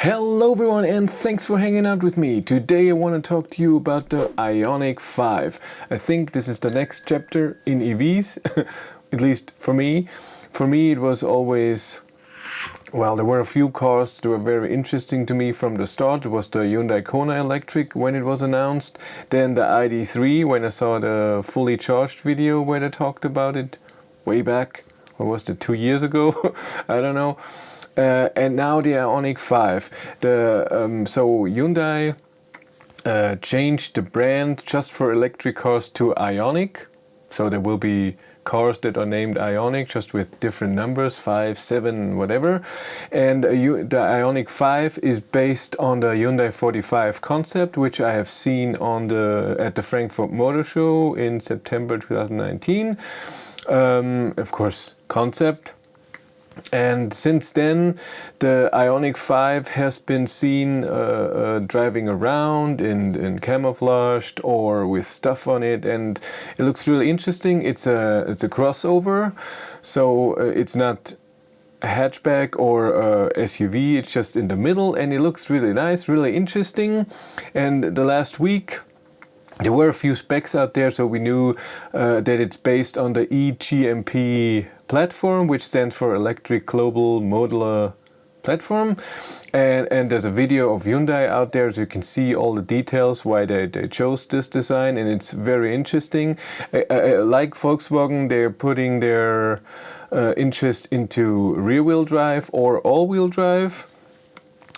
Hello everyone and thanks for hanging out with me. Today I want to talk to you about the Ioniq 5. I think this is the next chapter in EVs, at least for me. For me it was always, well, there were a few cars that were very interesting to me from the start. It was the Hyundai Kona Electric when it was announced. Then the ID.3 when I saw the fully charged video where they talked about it way back. What was it, 2 years ago? I don't know. And now the Ioniq 5. So Hyundai changed the brand just for electric cars to Ioniq. So there will be cars that are named Ioniq, just with different numbers, 5, 7, whatever. And the Ioniq 5 is based on the Hyundai 45 concept, which I have seen on at the Frankfurt Motor Show in September 2019. Of course, concept. And since then, the Ioniq 5 has been seen driving around in camouflaged or with stuff on it, and it looks really interesting. It's a crossover, so it's not a hatchback or a SUV. It's just in the middle, and it looks really nice, really interesting. And the last week, there were a few specs out there, so we knew that it's based on the eGMP platform, which stands for Electric Global Modular Platform. And there's a video of Hyundai out there, so you can see all the details why they chose this design, and it's very interesting. Like Volkswagen, they're putting their interest into rear-wheel drive or all-wheel drive.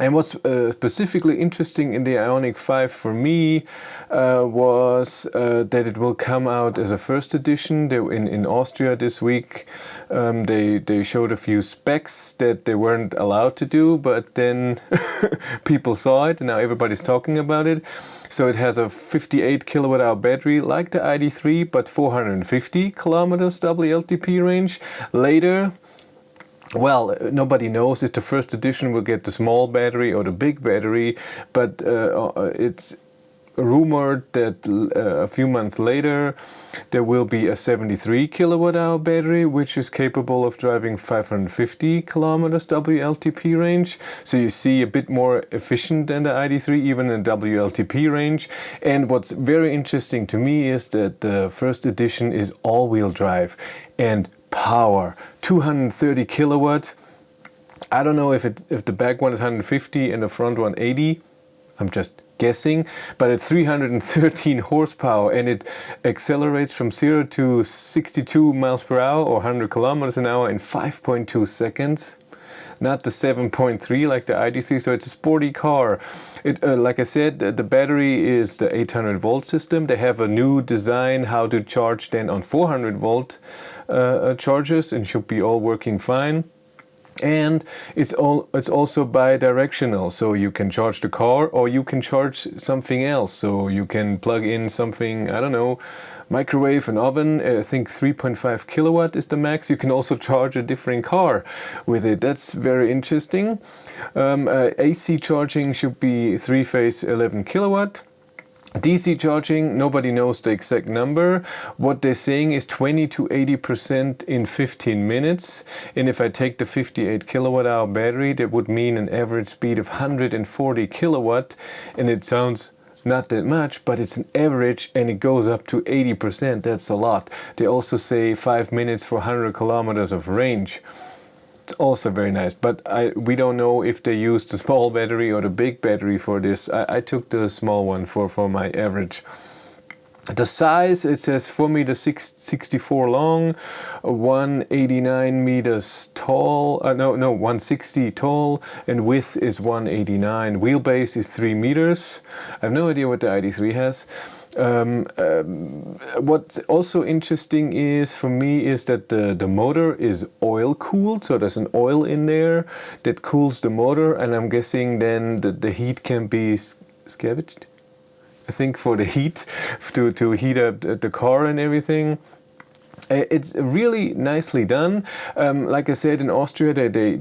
And what's specifically interesting in the Ioniq 5 for me was that it will come out as a first edition. In Austria this week they showed a few specs that they weren't allowed to do, but then people saw it and now everybody's talking about it. So it has a 58 kilowatt hour battery like the ID.3, but 450 kilometers WLTP range. Later, well, nobody knows if the first edition will get the small battery or the big battery, but it's rumored that a few months later there will be a 73 kilowatt hour battery which is capable of driving 550 kilometers WLTP range. So you see a bit more efficient than the ID.3 even in WLTP range. And what's very interesting to me is that the first edition is all-wheel drive and power, 230 kilowatt. I don't know if the back one is 150 and the front one 80. I'm just guessing, but it's 313 horsepower and it accelerates from 0 to 62 miles per hour or 100 kilometers an hour in 5.2 seconds. Not the 7.3 like the ID.3, so it's a sporty car. Like I said, the battery is the 800 volt system. They have a new design how to charge then on 400 volt chargers, and should be all working fine. And it's also bi-directional, so you can charge the car or you can charge something else. So you can plug in something, I don't know, microwave, an oven. I think 3.5 kilowatt is the max. You can also charge a different car with it. That's very interesting. AC charging should be 3-phase 11 kilowatt. DC charging, nobody knows the exact number. What they're saying is 20 to 80% in 15 minutes. And if I take the 58 kilowatt hour battery, that would mean an average speed of 140 kilowatt. And it sounds not that much, but it's an average and it goes up to 80%. That's a lot. They also say 5 minutes for 100 kilometers of range. It's also very nice, but we don't know if they use the small battery or the big battery for this. I took the small one for my average. The size, it says 4.64 meters long, 189 meters tall, 160 tall, and width is 189. Wheelbase is 3 meters. I have no idea what the ID.3 has. What's also interesting is, for me, is that the motor is oil cooled, so there's an oil in there that cools the motor, and I'm guessing then the heat can be scavenged, I think, for the heat, to heat up the car and everything. It's really nicely done. Like I said, in Austria, they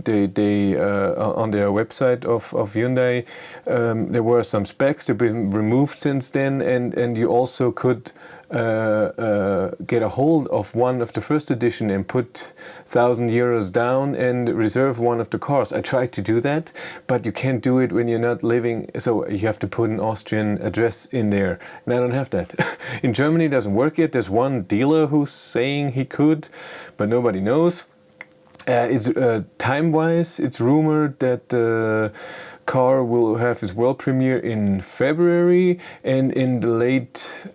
on their website of Hyundai, there were some specs that have been removed since then, and you also could get a hold of one of the first edition and put 1,000 euros down and reserve one of the cars. I tried to do that, but you can't do it when you're not living, so you have to put an Austrian address in there, and I don't have that. In Germany it doesn't work yet. There's one dealer who's saying he could, but nobody knows. It's time-wise, it's rumored that the car will have its world premiere in February, and in the late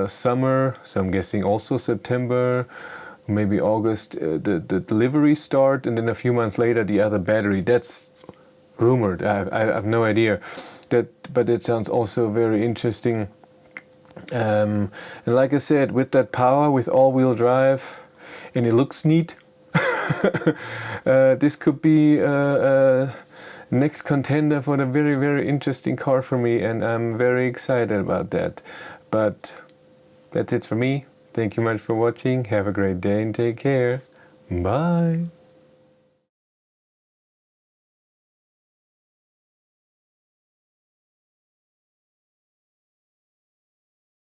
summer, so I'm guessing also September, maybe August, the delivery start, and then a few months later the other battery. That's rumored. I have no idea. But it sounds also very interesting. And like I said, with that power, with all-wheel drive, and it looks neat. This could be next contender for the very, very interesting car for me, and I'm very excited about that. But that's it for me. Thank you much for watching. Have a great day and take care. Bye.